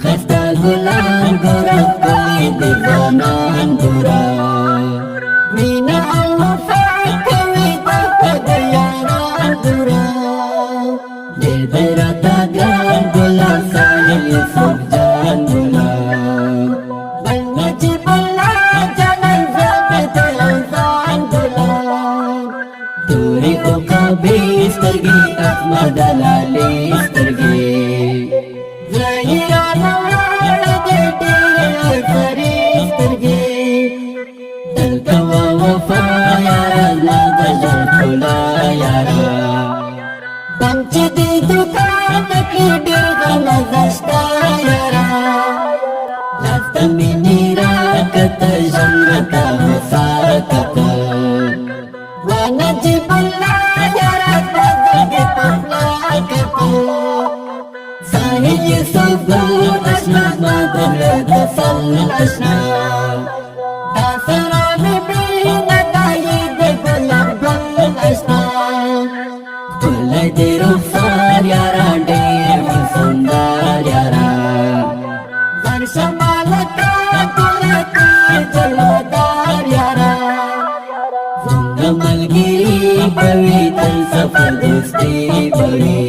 خسته ګلان ګوره ښکلي دي ځوانان ګوره مینه او وفا کوي دلته د یاران ګوره ډېر دی راته ګران ګلان ساحل یوسف جان ګلان بل نجیب الله جانان زمې ته یو ځان ګلان تورې عقابې سترګې احمد لالې سترګې زهیرانه وړاندې دې ډېرې فرې سترګې تل کوه وفا یاره زما د ژوند ښکلا یاره بم چې دې دوکان کړي ډېر غمزه شته یاره لاس ته مینې راکته ژوند راته هوسا کته وا نجیب الله یاره ستا زړګي په خوله کته ساحل یوسف ګل اشنا زما د زړه د سل اشنا تا سره مې مینه دایي د ګلاب ګل اشنا ښکلی دې رخسار یاره ډېر ښه سندر یاره زر شمالکه ګله کې جلوهدار یاره زموږ ملګري به وي تل سفر دوستي به وي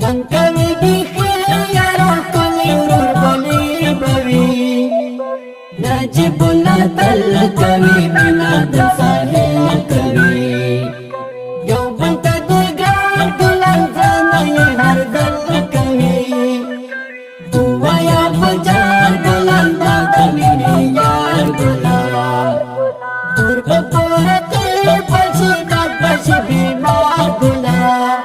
ژوند کوي بیخي یاره ښکلي ورور بلې به وي نجیب الله تل کوي مینه د ساحل کوي یو بل ته دې ګران ګلان ځانه یې هر ځل کوي ووایه په جار ګلان دا د مینې یار ګلان تور په پوره کې پلشي ډاک بشي بیمار ګلان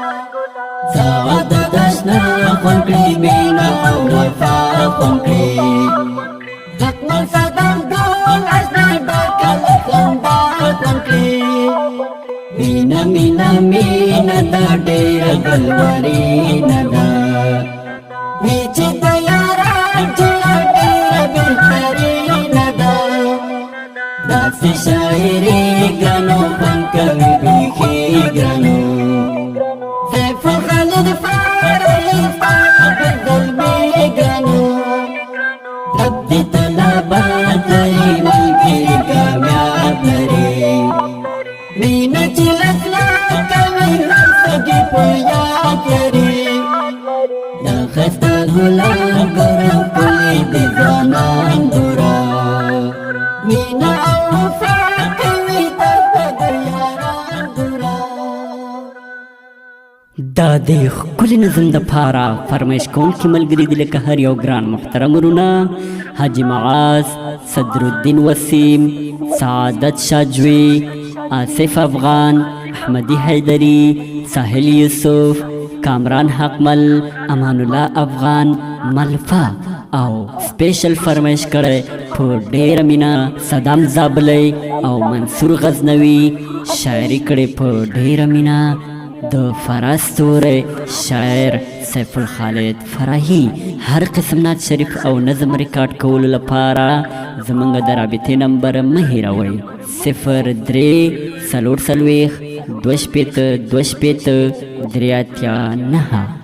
سعادت اشنا خوند کړي مینه او وفا خوند کړي حکمل صدام ګل اشنا ډاکه له خندا خوند کړي مینه مینه مینه دا ډېره ګلورینه ده وی چې د یاران جوړه ډېره بهترینه ده داسې شاعري ګرانو خوند کوي بیخي ګرانو سیف خالد فارغي ستا په زلمي ګرانو رب دې تل آباد لري ملګري کامیاب لري مینه چې لسلا کوي هر سږي په یاد لري دا ښایسته ګلان ګوره ښکلي دي ځوانان ګوره مینه او وفا کوي دلته د یاران ګوره دا د ښکلي نظم دپاره فرمایش کوونکي ملګري دي لکه هر یو ګران محترم ورونه حاجي معاذ صدرالدین وسیم سعادت شاجوی آصف افغان احمدی حیدری ساحل یوسف کامران حقمل امان الله افغان ملفا او سپیشل فرمایش کړی په ډېره مینه صدام زابلی او منصور غزنوي شاعري کړې په ډېره مینه د فراه ستوری شاعر سیف الخالد فراهي هر قسم نعت شریف او نظم ریکارډ کولو لپاره زموږ د رابطې نمبر مه هېروئ 03 څلور څلوېښت دوه شپېته دوه شپېته درې اتیا نهه